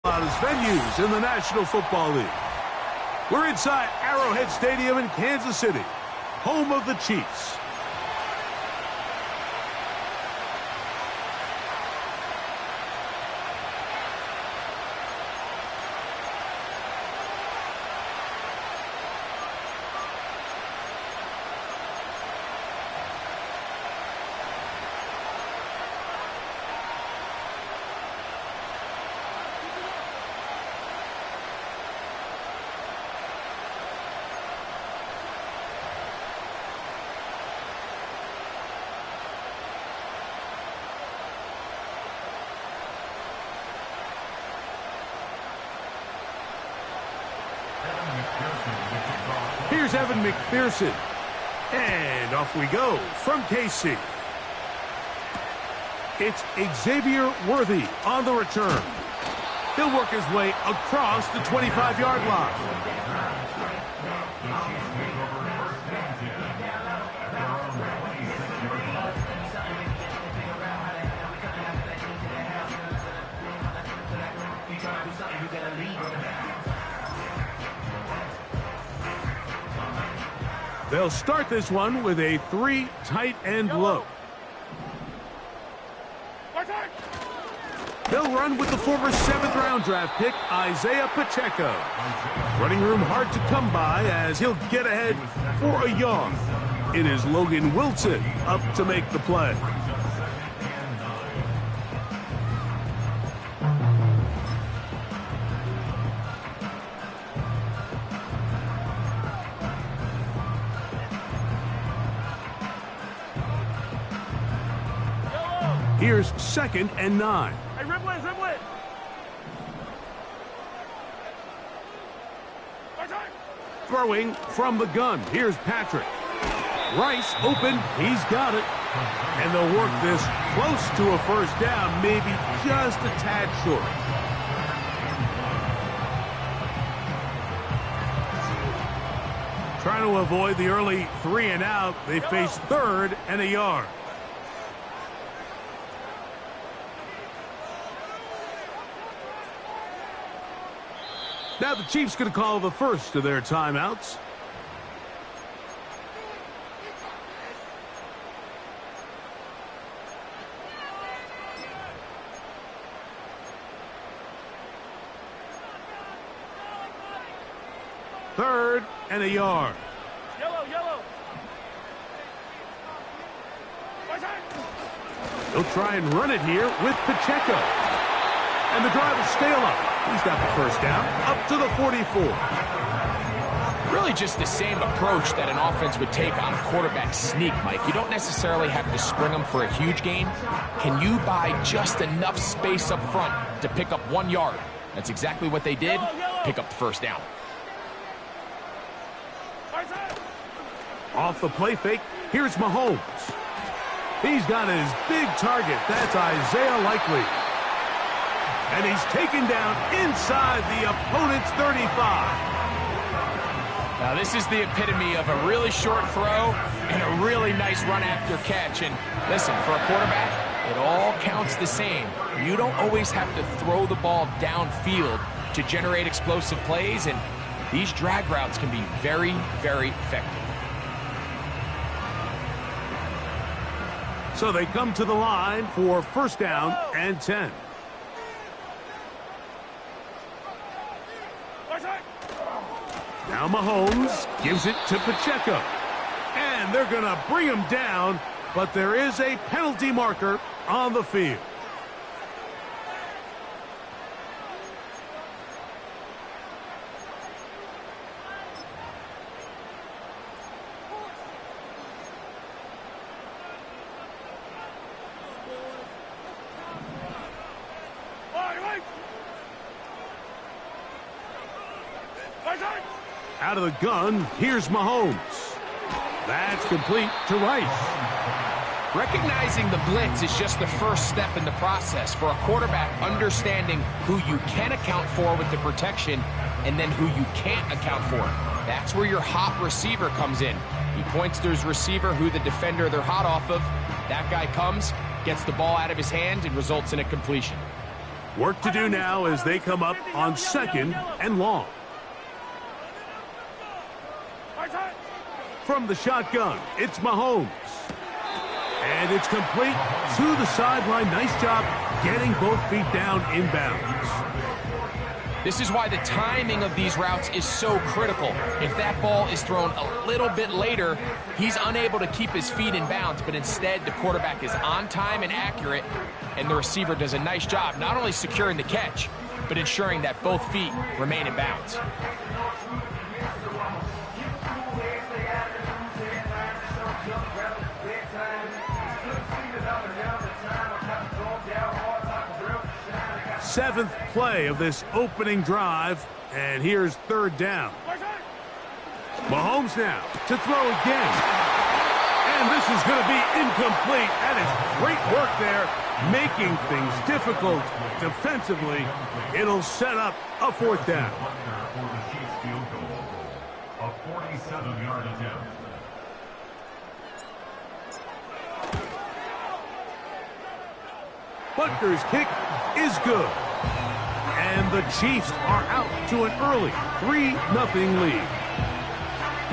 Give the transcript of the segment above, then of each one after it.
Loudest venues in the National Football League. We're inside Arrowhead Stadium in Kansas City, home of the Chiefs. Here's Evan McPherson. And off we go from KC. It's Xavier Worthy on the return. He'll work his way across the 25-yard line. They'll start this one with a 3 tight end look. They'll run with the former 7th-round draft pick, Isaiah Pacheco. Running room hard to come by as he'll get ahead for a yard. It is Logan Wilson up to make the play. Here's 2nd and 9. Hey, dribble it. Throwing from the gun. Here's Patrick. Rice open. He's got it. And they'll work this close to a first down, maybe just a tad short. Trying to avoid the early 3 and out. They face 3rd and a yard. Now the Chiefs going to call the first of their timeouts. Third and a yard. Yellow. They'll try and run it here with Pacheco. And the drive will stay alive. He's got the first down up to the 44. Really just the same approach that an offense would take on a quarterback sneak, Mike. You don't necessarily have to spring them for a huge gain. Can you buy just enough space up front to pick up 1 yard? That's exactly what they did. Pick up the first down. Off the play fake, here's Mahomes. He's got his big target. That's Isaiah Likely. And he's taken down inside the opponent's 35. Now, this is the epitome of a really short throw and a really nice run after catch. And listen, for a quarterback, it all counts the same. You don't always have to throw the ball downfield to generate explosive plays, and these drag routes can be very, very effective. So they come to the line for first down and 10. Now Mahomes gives it to Pacheco. And they're going to bring him down, but there is a penalty marker on the field. Out of the gun, here's Mahomes. That's complete to Rice. Recognizing the blitz is just the first step in the process for a quarterback, understanding who you can account for with the protection and then who you can't account for. That's where your hot receiver comes in. He points to his receiver who the defender they're hot off of. That guy comes, gets the ball out of his hand, and results in a completion. Work to do now as they come up on 2nd and long. From the shotgun, it's Mahomes. And it's complete to the sideline. Nice job getting both feet down inbounds. This is why the timing of these routes is so critical. If that ball is thrown a little bit later, he's unable to keep his feet in bounds, but instead the quarterback is on time and accurate, and the receiver does a nice job not only securing the catch, but ensuring that both feet remain in bounds. Seventh play of this opening drive, and here's 3rd down. Mahomes now to throw again. And this is going to be incomplete. That is great work there, making things difficult defensively. It'll set up a 4th down. A 47-yard attempt. Butker's kick is good. And the Chiefs are out to an early 3-0 lead.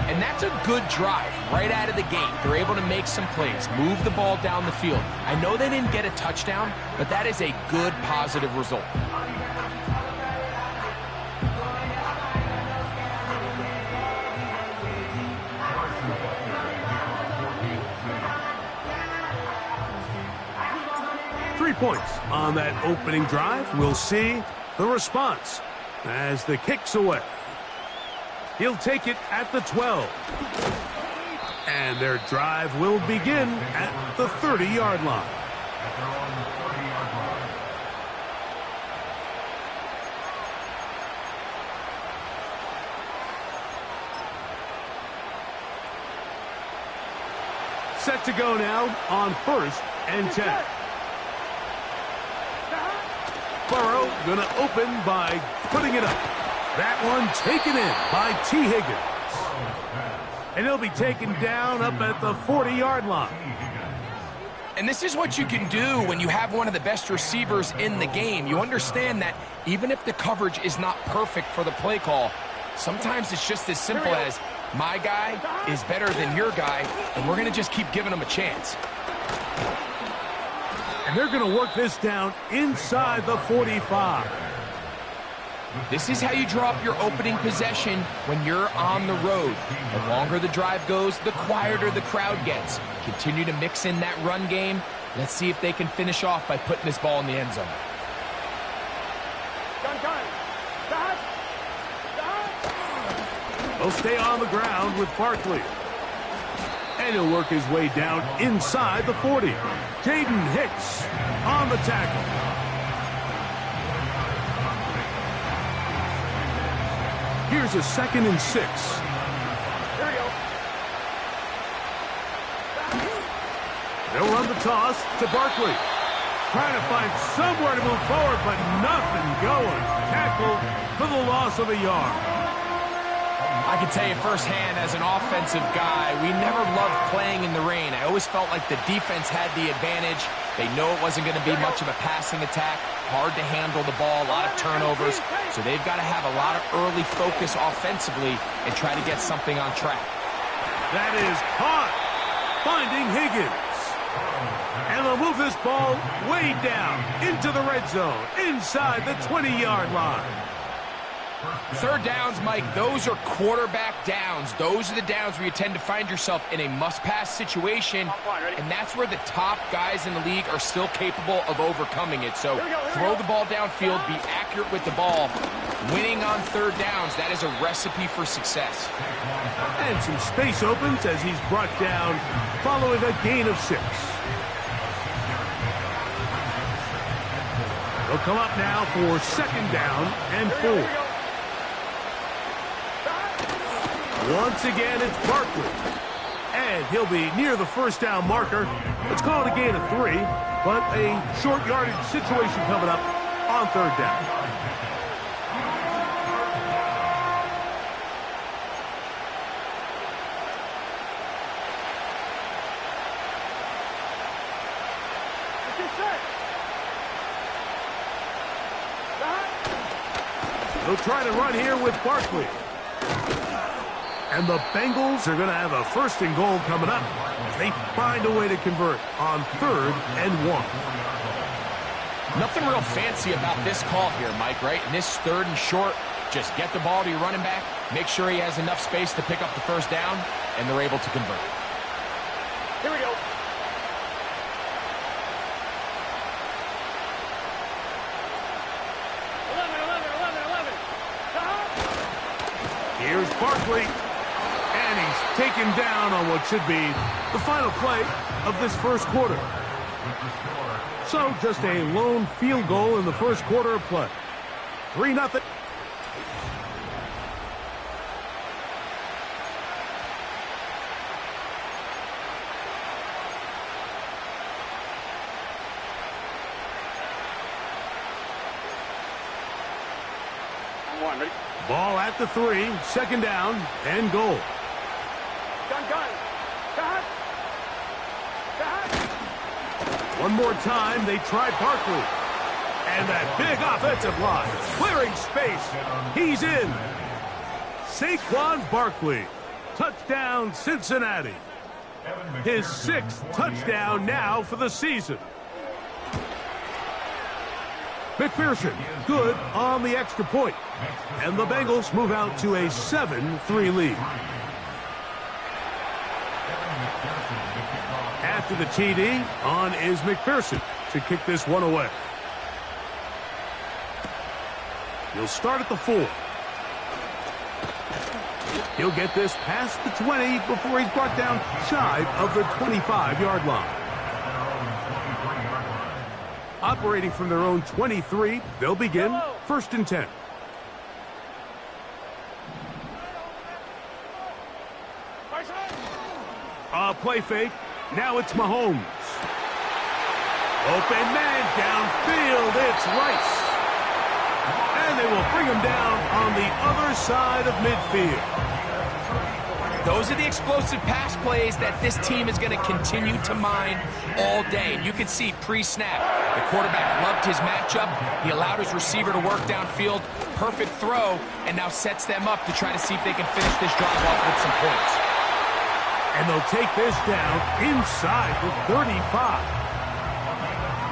And that's a good drive right out of the gate. They're able to make some plays, move the ball down the field. I know they didn't get a touchdown, but that is a good, positive result. Points on that opening drive. We'll see the response as the kick's away. He'll take it at the 12. And their drive will begin at the 30-yard line. Set to go now on 1st and 10. Burrow going to open by putting it up. That one taken in by T. Higgins. And he'll be taken down up at the 40-yard line. And this is what you can do when you have one of the best receivers in the game. You understand that even if the coverage is not perfect for the play call, sometimes it's just as simple as my guy is better than your guy, and we're going to just keep giving him a chance. And they're going to work this down inside the 45. This is how you draw up your opening possession when you're on the road. The longer the drive goes, the quieter the crowd gets. Continue to mix in that run game. Let's see if they can finish off by putting this ball in the end zone. He'll stay on the ground with Barkley. And he'll work his way down inside the 40. Jaden Hicks on the tackle. Here's a 2nd and 6. Here we go. They'll run the toss to Barkley. Trying to find somewhere to move forward, but nothing going. Tackled for the loss of a yard. I can tell you firsthand as an offensive guy, we never loved playing in the rain. I always felt like the defense had the advantage. They know it wasn't going to be much of a passing attack, hard to handle the ball, a lot of turnovers. So they've got to have a lot of early focus offensively and try to get something on track. That is caught, finding Higgins. And they'll move this ball way down into the red zone, inside the 20-yard line. 3rd downs, Mike, those are quarterback downs. Those are the downs where you tend to find yourself in a must-pass situation, and that's where the top guys in the league are still capable of overcoming it. So throw the ball downfield, be accurate with the ball. Winning on 3rd downs, that is a recipe for success. And some space opens as he's brought down following a gain of 6. They'll come up now for 2nd down and 4. Once again, it's Barkley. And he'll be near the 1st down marker. Let's call it a gain of 3, but a short yardage situation coming up on 3rd down. They'll try to run here with Barkley. And the Bengals are going to have a 1st and goal coming up as they find a way to convert on 3rd and 1. Nothing real fancy about this call here, Mike, right? In this 3rd and short, just get the ball to your running back, make sure he has enough space to pick up the 1st down, and they're able to convert. Here we go. Here's Barkley, and he's taken down on what should be the final play of this 1st quarter. So just a lone field goal in the 1st quarter of play. 3-0. Ready? Ball at the 3, 2nd down, and goal. Gun. Cut. One more time, they try Barkley. And that big offensive line, clearing space. He's in. Saquon Barkley. Touchdown, Cincinnati. His 6th touchdown now for the season. McPherson, good on the extra point. And the Bengals move out to a 7-3 lead. After the TD, on is McPherson to kick this one away. He'll start at the 4. He'll get this past the 20 before he's brought down shy of the 25-yard line. Operating from their own 23, they'll begin 1st and 10. A play fake. Now it's Mahomes. Open man downfield. It's Rice. And they will bring him down on the other side of midfield. Those are the explosive pass plays that this team is going to continue to mine all day. And you can see pre-snap, the quarterback loved his matchup. He allowed his receiver to work downfield. Perfect throw, and now sets them up to try to see if they can finish this drive off with some points. And they'll take this down inside the 35.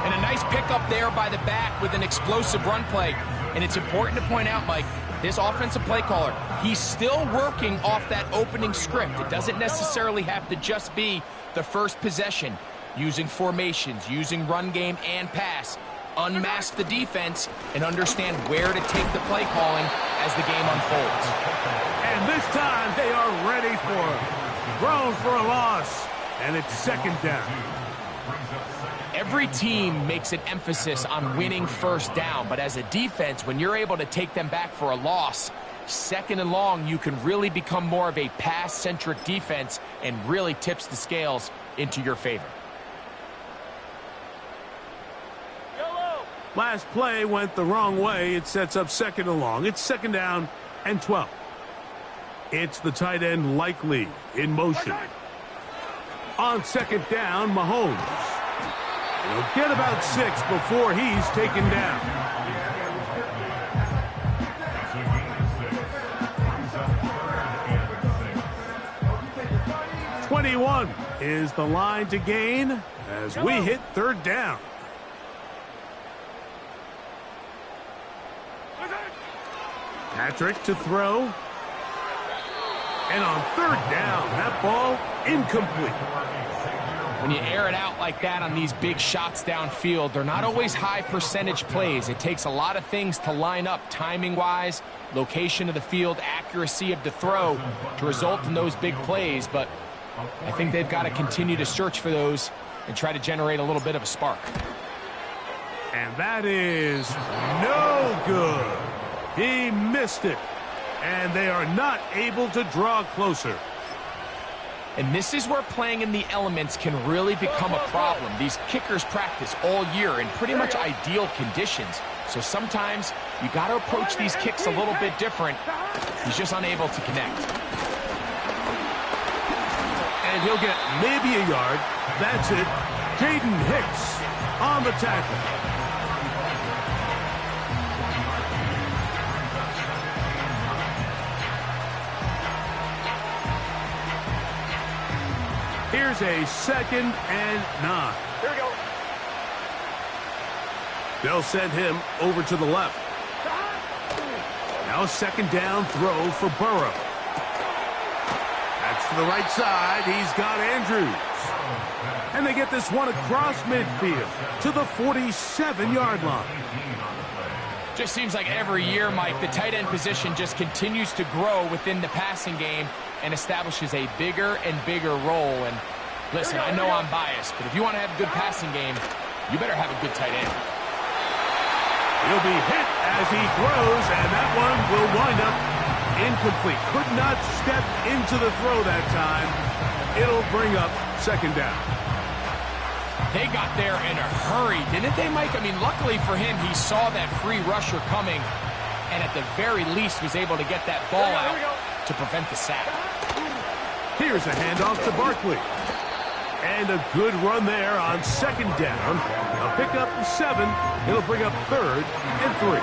And a nice pickup there by the back with an explosive run play. And it's important to point out, Mike, this offensive play caller, he's still working off that opening script. It doesn't necessarily have to just be the first possession. Using formations, using run game and pass. Unmask the defense and understand where to take the play calling as the game unfolds. And this time they are ready for it. Thrown for a loss, and it's 2nd down. Every team makes an emphasis on winning 1st down, but as a defense, when you're able to take them back for a loss, 2nd and long, you can really become more of a pass-centric defense and really tips the scales into your favor. Last play went the wrong way. It sets up 2nd and long. It's 2nd down and 12. It's the tight end Likely in motion. On 2nd down, Mahomes. He'll get about 6 before he's taken down. "21" is the line to gain as we hit 3rd down. Patrick to throw. And on 3rd down, that ball incomplete. When you air it out like that on these big shots downfield, they're not always high percentage plays. It takes a lot of things to line up timing-wise, location of the field, accuracy of the throw to result in those big plays. But I think they've got to continue to search for those and try to generate a little bit of a spark. And that is no good. He missed it. And they are not able to draw closer. And this is where playing in the elements can really become a problem. These kickers practice all year in pretty much ideal conditions. So sometimes you got to approach these kicks a little bit different. He's just unable to connect. And he'll get maybe a yard. That's it. Jaden Hicks on the tackle. Here's a 2nd and 9. Here we go. They'll send him over to the left. Now a 2nd down throw for Burrow. That's to the right side. He's got Andrews. And they get this one across midfield to the 47-yard line. Just seems like every year, Mike, the tight end position just continues to grow within the passing game and establishes a bigger and bigger role. And listen, I know I'm biased, but if you want to have a good passing game, you better have a good tight end. He'll be hit as he throws, and that one will wind up incomplete. Could not step into the throw that time. It'll bring up 2nd down. They got there in a hurry, didn't they, Mike? I mean, luckily for him, he saw that free rusher coming, and at the very least was able to get that ball out to prevent the sack. Here's a handoff to Barkley. And a good run there on 2nd down. A pickup 7. It'll bring up 3rd and 3.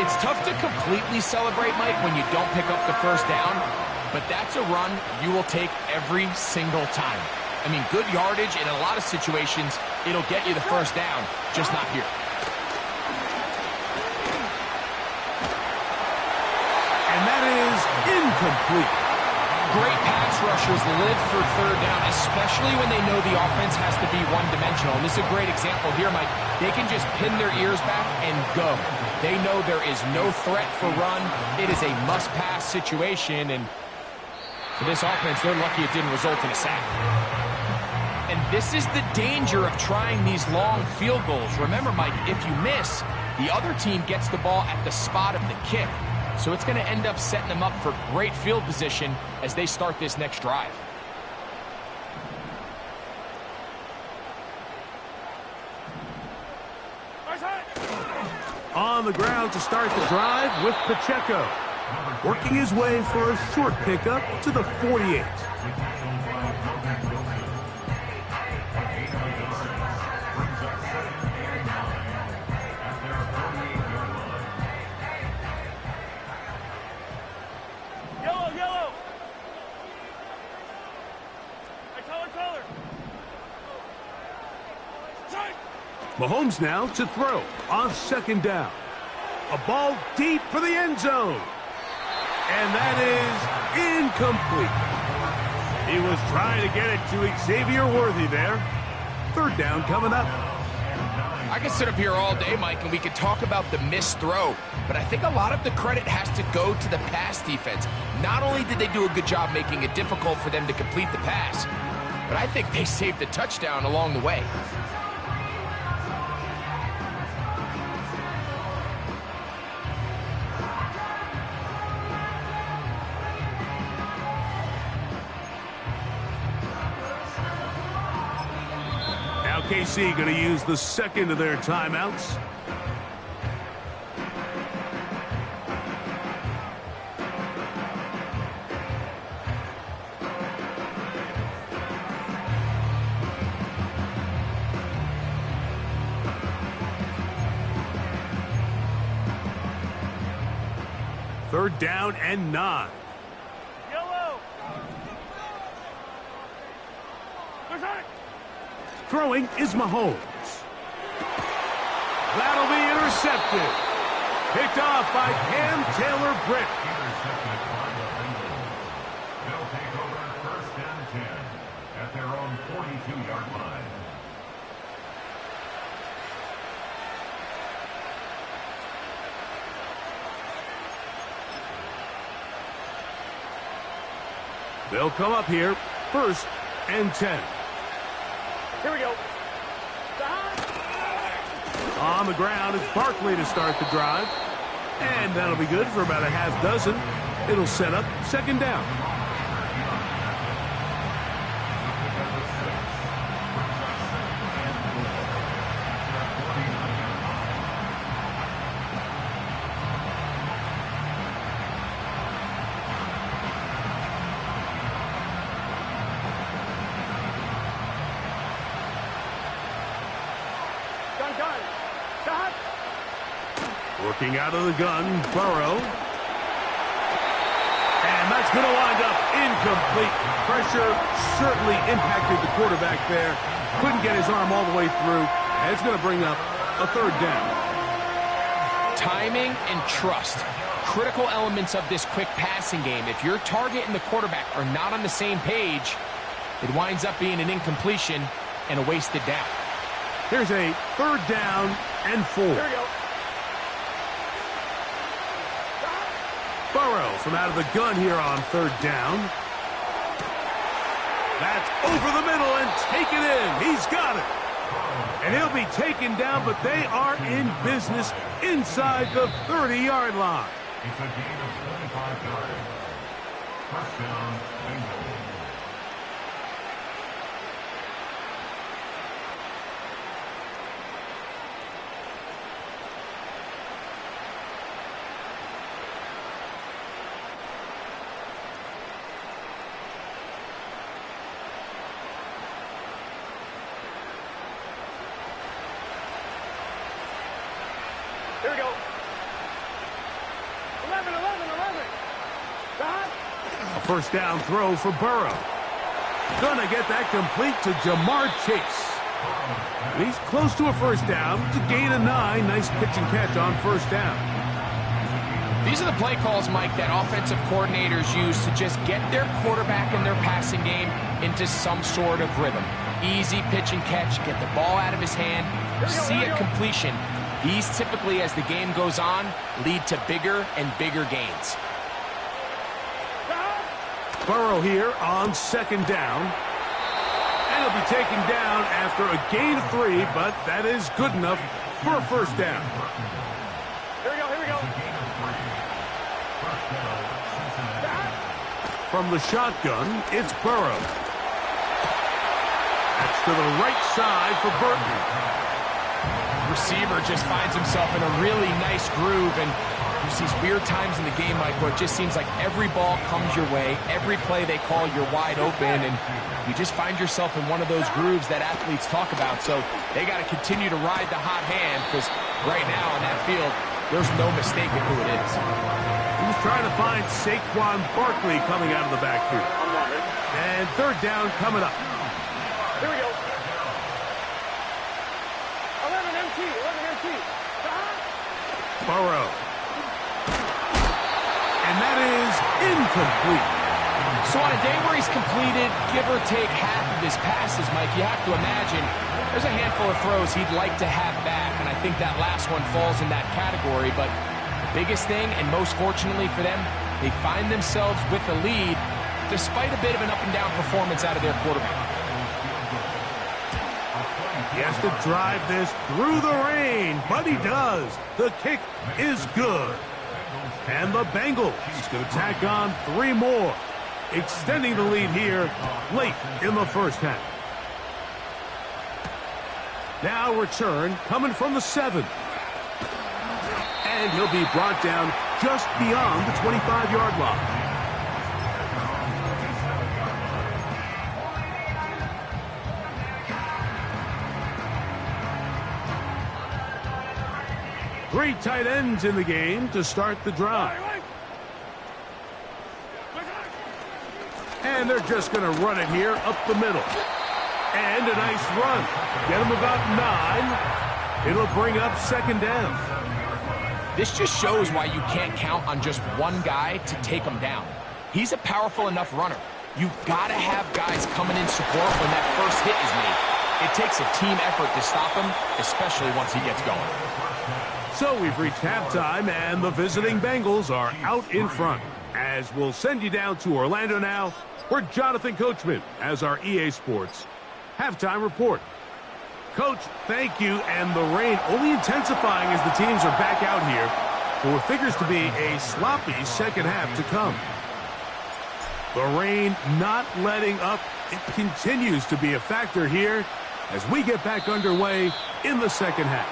It's tough to completely celebrate, Mike, when you don't pick up the 1st down, but that's a run you will take every single time. I mean, good yardage in a lot of situations, it'll get you the 1st down, just not here. And that is incomplete. Great pass rushers live for 3rd down, especially when they know the offense has to be one-dimensional. And this is a great example here, Mike. They can just pin their ears back and go. They know there is no threat for run. It is a must-pass situation, and for this offense, they're lucky it didn't result in a sack. And this is the danger of trying these long field goals. Remember, Mike, if you miss, the other team gets the ball at the spot of the kick. So it's going to end up setting them up for great field position as they start this next drive. On the ground to start the drive with Pacheco. Working his way for a short pickup to the 48. Mahomes now to throw on 2nd down. A ball deep for the end zone. And that is incomplete. He was trying to get it to Xavier Worthy there. 3rd down coming up. I could sit up here all day, Mike, and we could talk about the missed throw, but I think a lot of the credit has to go to the pass defense. Not only did they do a good job making it difficult for them to complete the pass, but I think they saved the touchdown along the way. KC going to use the 2nd of their timeouts. Third down and 9. Yellow. Throwing is Mahomes. That'll be intercepted. Picked off by Cam Taylor-Britt. They'll take over 1st and 10 at their own 42-yard line. They'll come up here, 1st and 10. Here we go. On the ground, it's Barkley to start the drive. And that'll be good for about a half dozen. It'll set up 2nd down. Working out of the gun, Burrow. And And that's going to wind up incomplete. Pressure certainly impacted the quarterback there. Couldn't get his arm all the way through. And it's going to bring up a third down. Timing and trust. Critical elements of this quick passing game. If your target and the quarterback are not on the same page, it winds up being an incompletion and a wasted down. Here's a third down and 4. Here we go. Burrow from out of the gun here on third down. That's over the middle and taken in. He's got it. And he'll be taken down, but they are in business inside the 30-yard line. It's a gain of 25 yards. First down, Bengals. Here we go. 11. Dot. A first down throw for Burrow. Gonna get that complete to Jamar Chase. And he's close to a first down. It's a gain of 9. Nice pitch and catch on first down. These are the play calls, Mike, that offensive coordinators use to just get their quarterback and their passing game into some sort of rhythm. Easy pitch and catch, get the ball out of his hand, see a completion. These typically, as the game goes on, lead to bigger and bigger gains. Burrow here on second down. And he'll be taken down after a gain of 3, but that is good enough for a first down. Here we go. From the shotgun, it's Burrow. That's to the right side for Burton. Receiver just finds himself in a really nice groove, and there's these weird times in the game, Mike, where it just seems like every ball comes your way, every play they call, you're wide open, and you just find yourself in one of those grooves that athletes talk about. So they got to continue to ride the hot hand, because right now in that field, there's no mistaking who it is. He was trying to find Saquon Barkley coming out of the backfield. And third down coming up. Here we go. 11 MT. Burrow. And that is incomplete. So on a day where he's completed, give or take half of his passes, Mike, you have to imagine there's a handful of throws he'd like to have back, and I think that last one falls in that category. But the biggest thing, and most fortunately for them, they find themselves with a lead despite a bit of an up-and-down performance out of their quarterback. He has to drive this through the rain, but he does. The kick is good. And the Bengals going to tack on 3 more, extending the lead here late in the first half. Now return coming from the 7. And he'll be brought down just beyond the 25-yard line. Three tight ends in the game to start the drive. And they're just going to run it here up the middle. And a nice run. Get them about 9. It'll bring up second down. This just shows why you can't count on just one guy to take him down. He's a powerful enough runner. You've got to have guys coming in support when that first hit is made. It takes a team effort to stop him, especially once he gets going. So we've reached halftime, and the visiting Bengals are out in front. As we'll send you down to Orlando now, where Jonathan Coachman has our EA Sports halftime report. Coach, thank you, and the rain only intensifying as the teams are back out here for what figures to be a sloppy second half to come. The rain not letting up. It continues to be a factor here as we get back underway in the second half.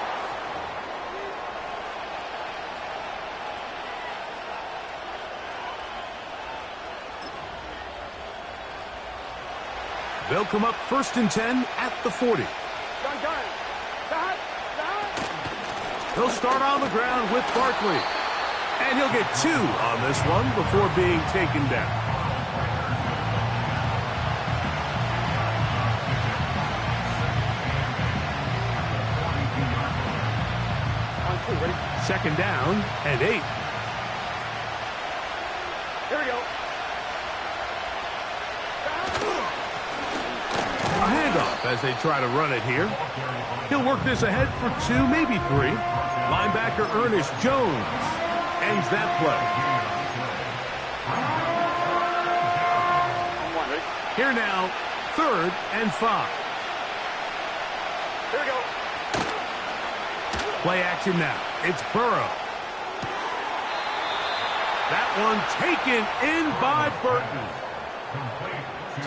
They'll come up 1st and 10 at the 40. He'll start on the ground with Barkley. And he'll get 2 on this one before being taken down. On 2, ready? Second down and 8. Here we go. A handoff as they try to run it here. He'll work this ahead for 2, maybe 3. Linebacker Ernest Jones ends that play. On 1, ready? Here now, 3rd and 5. Here we go. Play action now. It's Burrow. That one taken in by Burton.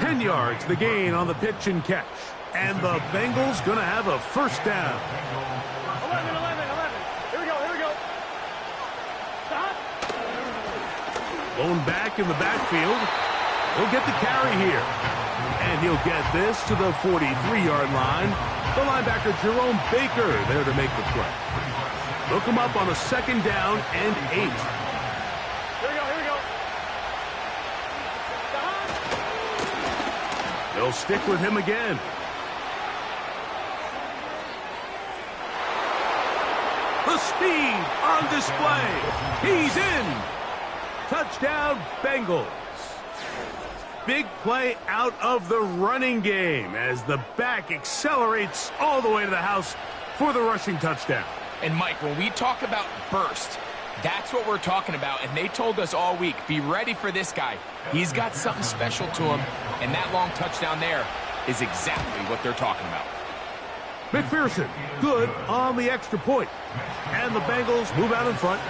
10 yards the gain on the pitch and catch. And the Bengals going to have a first down. 11. Here we go. Stop. Blown back in the backfield. He'll get the carry here. And he'll get this to the 43-yard line. The linebacker Jerome Baker there to make the play. Look him up on a 2nd down and 8. Here we go. Stop. They'll stick with him again. The speed on display. He's in. Touchdown, Bengals. Big play out of the running game as the back accelerates all the way to the house for the rushing touchdown. And Mike, when we talk about burst, that's what we're talking about. And they told us all week, be ready for this guy. He's got something special to him. And that long touchdown there is exactly what they're talking about. McPherson, good on the extra point. And the Bengals move out in front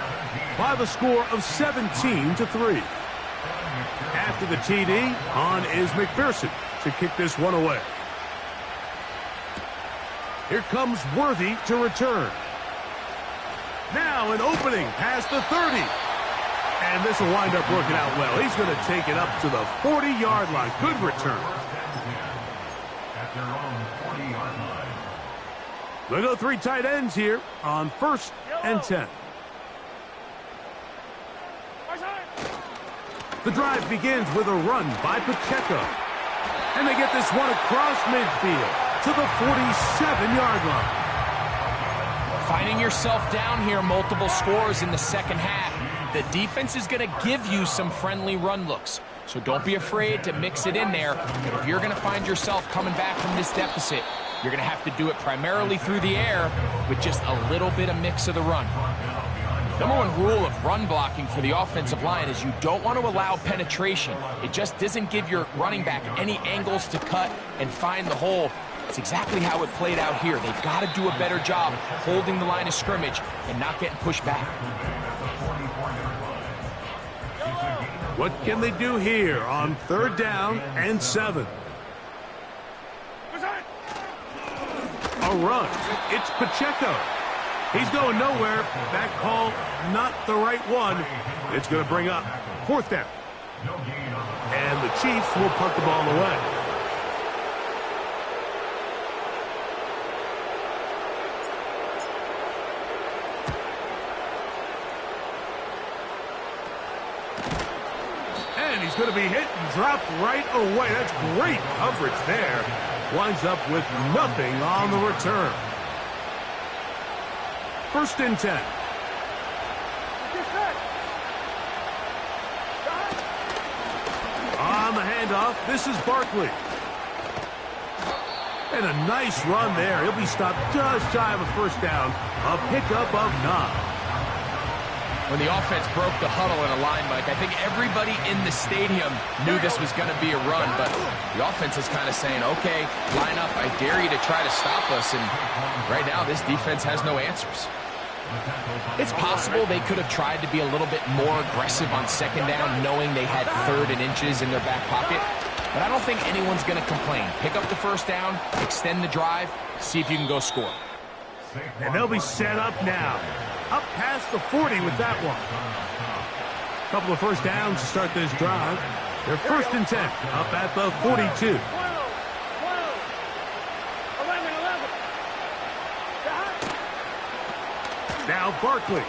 by the score of 17-3. After the TD, on is McPherson to kick this one away. Here comes Worthy to return. Now an opening past the 30. And this will wind up working out well. He's going to take it up to the 40-yard line. Good return. At their own 40-yard line. We'll go 3 tight ends here on 1st and 10. The drive begins with a run by Pacheco. And they get this one across midfield to the 47-yard line. Finding yourself down here, multiple scores in the second half. The defense is going to give you some friendly run looks. So don't be afraid to mix it in there. But if you're going to find yourself coming back from this deficit, you're going to have to do it primarily through the air with just a little bit of mix of the run. Number 1 rule of run blocking for the offensive line is you don't want to allow penetration. It just doesn't give your running back any angles to cut and find the hole. It's exactly how it played out here. They've got to do a better job holding the line of scrimmage and not getting pushed back. What can they do here on 3rd down and 7? A run. It's Pacheco. He's going nowhere. That call, not the right one. It's going to bring up 4th down. And the Chiefs will punt the ball away. And he's going to be hit and dropped right away. That's great coverage there. Winds up with nothing on the return. 1st and 10. On the handoff, this is Barkley. And a nice run there. He'll be stopped just shy of a 1st down. A pickup of 9. When the offense broke the huddle in a line, Mike, I think everybody in the stadium knew this was going to be a run, but the offense is kind of saying, okay, line up, I dare you to try to stop us, and right now this defense has no answers. It's possible they could have tried to be a little bit more aggressive on 2nd down, knowing they had 3rd and inches in their back pocket, but I don't think anyone's going to complain. Pick up the 1st down, extend the drive, see if you can go score. And they'll be set up now. Up past the 40 with that one. Couple of 1st downs to start this drive. They're 1st and 10, up at the 42. 11. Now Barkley.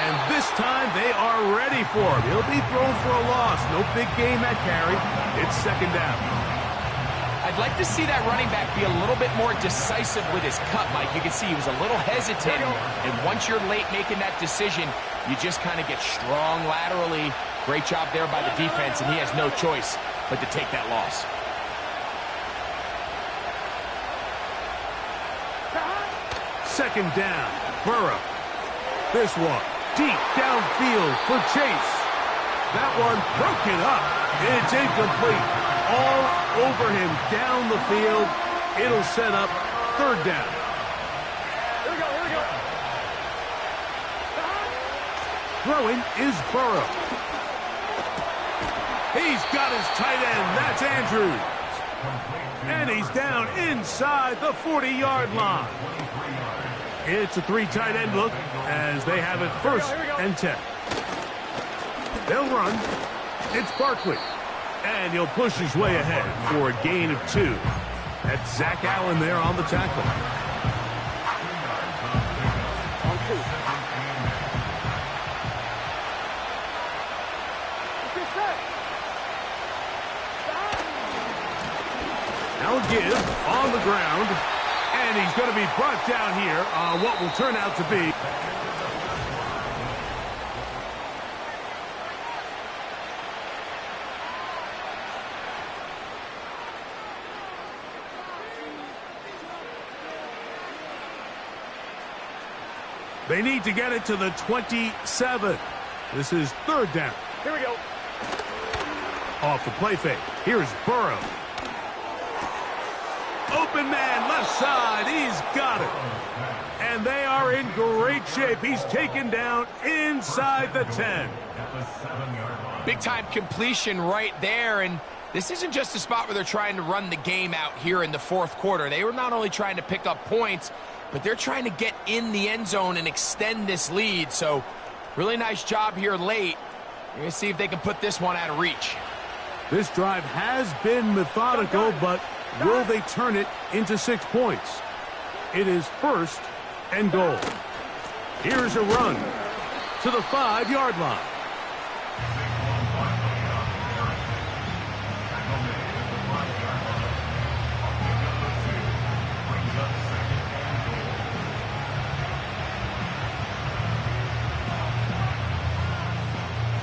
And this time they are ready for him. He'll be thrown for a loss. No big gain that carry. It's second down. I'd like to see that running back be a little bit more decisive with his cut, Mike. You can see he was a little hesitant, and once you're late making that decision, you just kind of get strong laterally. Great job there by the defense, and he has no choice but to take that loss. Second down, Burrow. This one, deep downfield for Chase. That one broken up. It's incomplete. All over him down the field. It'll set up third down. Here we go, here we go. Throwing is Burrow. He's got his tight end. That's Andrews. And he's down inside the 40-yard line. It's a three tight end look as they have it first and 10. They'll run. It's Barkley. And he'll push his way ahead for a gain of 2. That's Zach Allen there on the tackle. On 2. Get set. Now a give on the ground. And he's going to be brought down here on what will turn out to be. They need to get it to the 27. This is third down. Here we go. Off the play fake. Here's Burrow. Open man, left side. He's got it. And they are in great shape. He's taken down inside the 10. Big-time completion right there, and this isn't just a spot where they're trying to run the game out here in the fourth quarter. They were not only trying to pick up points, but they're trying to get in the end zone and extend this lead. So, really nice job here late. You're going to see if they can put this one out of reach. This drive has been methodical, but will they turn it into 6 points? It is first and goal. Here's a run to the 5-yard line.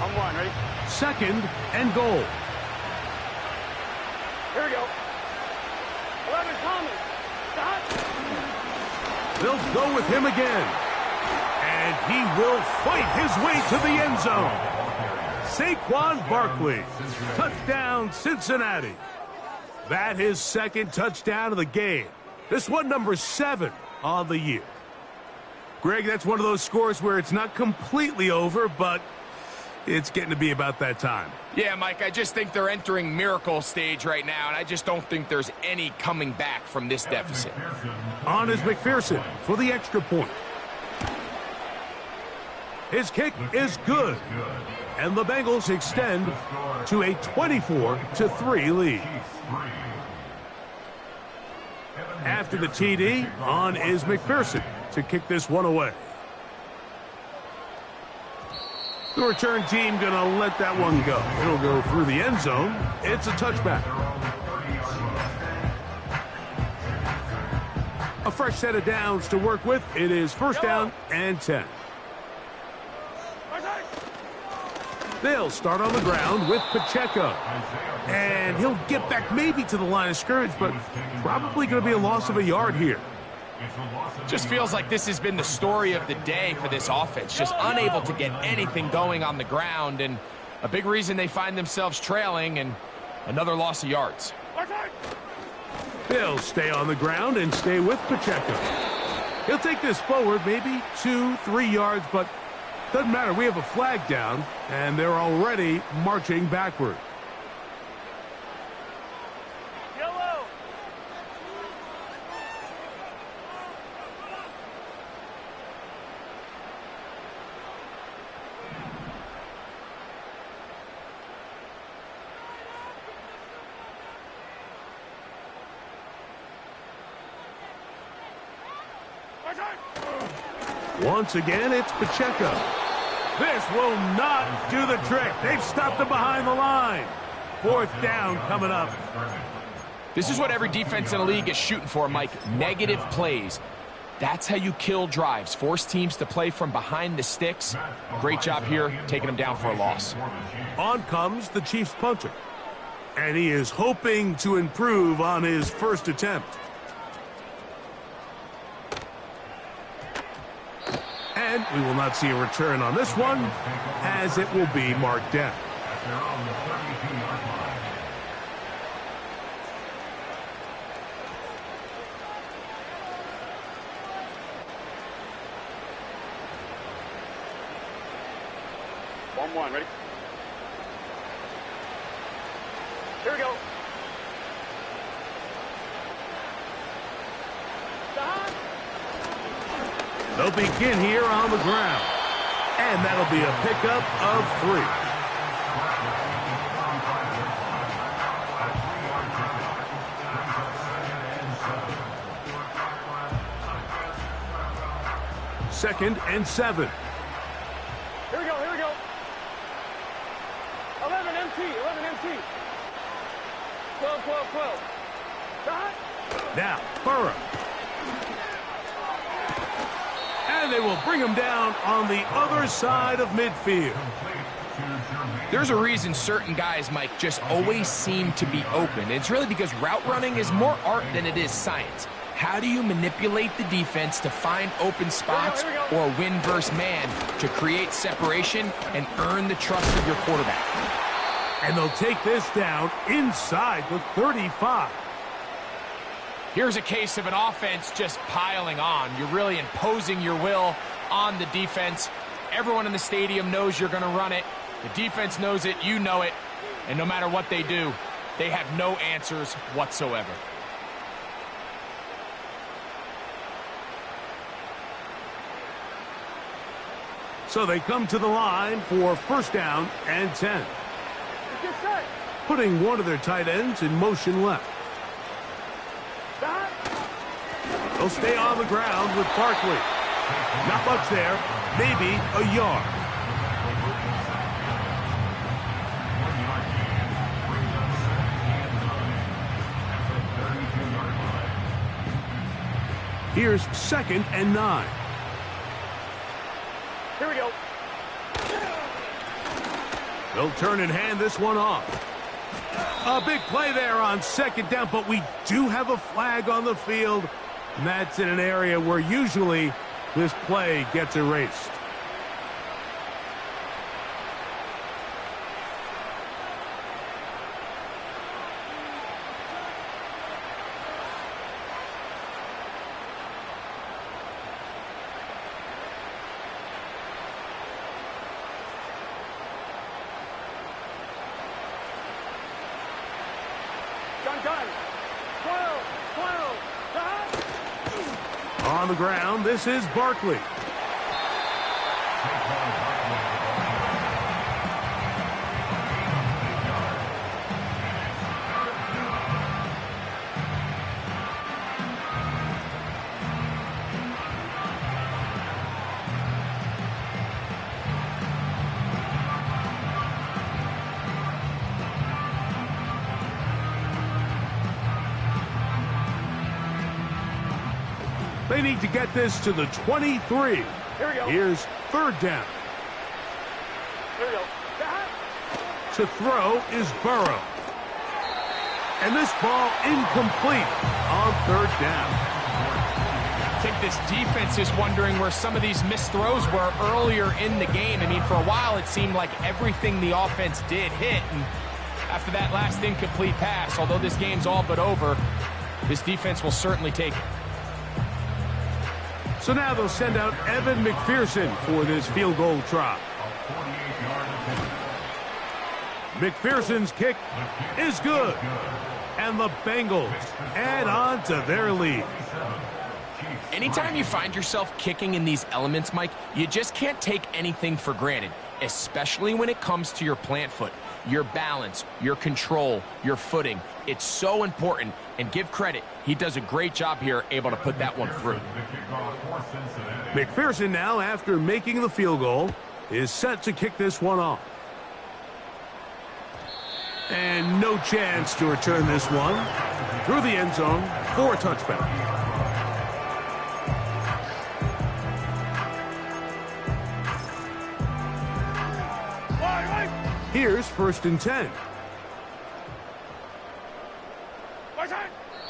On 1, ready? Second and goal. Here we go. 11, Thomas. Stop. They'll go with him again. And he will fight his way to the end zone. Saquon Barkley. Touchdown, Cincinnati. That his second touchdown of the game. This one number 7 on the year. Greg, that's one of those scores where it's not completely over, but it's getting to be about that time. Yeah, Mike, I just think they're entering miracle stage right now, and I just don't think there's any coming back from this deficit. On is McPherson for the extra point. His kick is good. And the Bengals extend to a 24-3 lead. After the TD, on is McPherson to kick this one away. The return team going to let that one go. It'll go through the end zone. It's a touchback. A fresh set of downs to work with. It is first down and 10. They'll start on the ground with Pacheco. And he'll get back maybe to the line of scrimmage, but probably going to be a loss of a yard here. Just feels like this has been the story of the day for this offense. Just unable to get anything going on the ground, and a big reason they find themselves trailing, and another loss of yards. They'll stay on the ground and stay with Pacheco. He'll take this forward maybe 2-3 yards, but doesn't matter. We have a flag down, and they're already marching backward. Yellow. Once again, it's Pacheco. This will not do the trick. They've stopped him behind the line. 4th down coming up. This is what every defense in the league is shooting for, Mike. Negative plays. That's how you kill drives. Force teams to play from behind the sticks. Great job here, taking them down for a loss. On comes the Chiefs punter. And he is hoping to improve on his first attempt. And we will not see a return on this one, as it will be marked down. One, ready? Here we go. Stop. They'll begin here on the ground. And that'll be a pickup of 3. 2nd and 7. Here we go, here we go. 11 MT, 11 MT. 12, 12, 12. Stop. Now, Burrow. And they will bring him down on the other side of midfield. There's a reason certain guys, Mike, just always seem to be open. It's really because route running is more art than it is science. How do you manipulate the defense to find open spots or win versus man to create separation and earn the trust of your quarterback? And they'll take this down inside the 35. Here's a case of an offense just piling on. You're really imposing your will on the defense. Everyone in the stadium knows you're going to run it. The defense knows it, you know it. And no matter what they do, they have no answers whatsoever. So they come to the line for 1st down and 10. Get set. Putting one of their tight ends in motion left. Stop. They'll stay on the ground with Barkley. Not much there, maybe a yard. Here's 2nd and 9. Here we go. They'll turn and hand this one off. A big play there on 2nd down, but we do have a flag on the field, and that's in an area where usually this play gets erased. Done. 12, 12. Stop. On the ground, this is Barkley. They need to get this to the 23. Here we go. Here's 3rd down. Here we go. Stop. To throw is Burrow. And this ball incomplete on 3rd down. I think this defense is wondering where some of these missed throws were earlier in the game. I mean, for a while it seemed like everything the offense did hit. And after that last incomplete pass, although this game's all but over, this defense will certainly take it. So now they'll send out Evan McPherson for this field goal try. McPherson's kick is good. And the Bengals add on to their lead. Anytime you find yourself kicking in these elements, Mike, you just can't take anything for granted, especially when it comes to your plant foot. Your balance, your control, your footing. It's so important, and give credit. He does a great job here, able to put that one through. McPherson now, after making the field goal, is set to kick this one off. And no chance to return this one through the end zone for a touchback. Here's 1st and 10.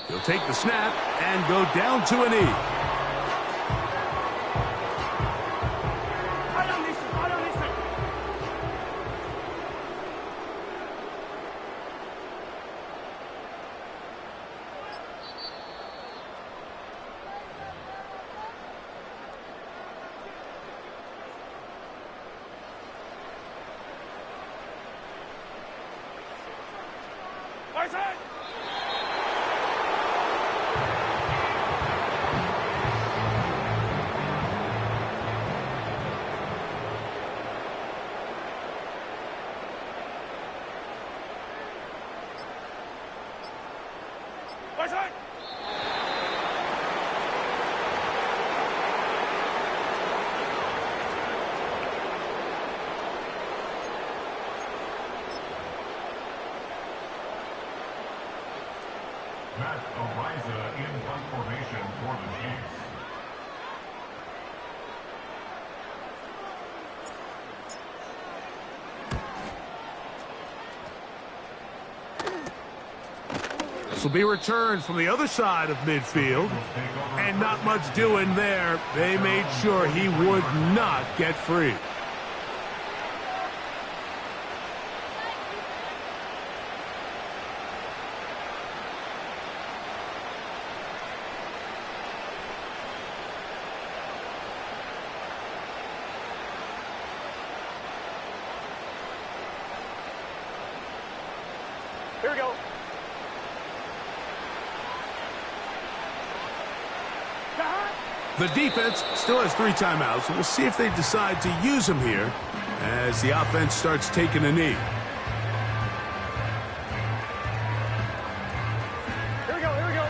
He'll take the snap and go down to a knee. Matt Ariza in punt formation for the Chiefs. This will be returned from the other side of midfield. And not much doing there. They made sure he would not get free. Here we go. The defense still has 3 timeouts. We'll see if they decide to use them here as the offense starts taking a knee. Here we go, here we go.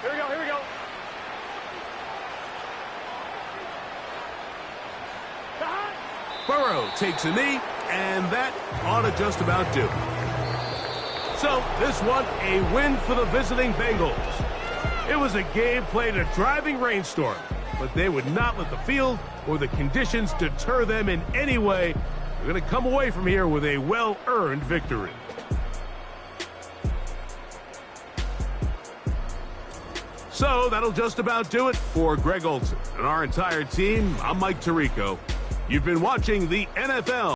Here we go, here we go. Burrow takes a knee, and that ought to just about do it. So, this one, a win for the visiting Bengals. It was a game played in a driving rainstorm, but they would not let the field or the conditions deter them in any way. They're going to come away from here with a well-earned victory. So that'll just about do it for Greg Olsen and our entire team. I'm Mike Tirico. You've been watching the NFL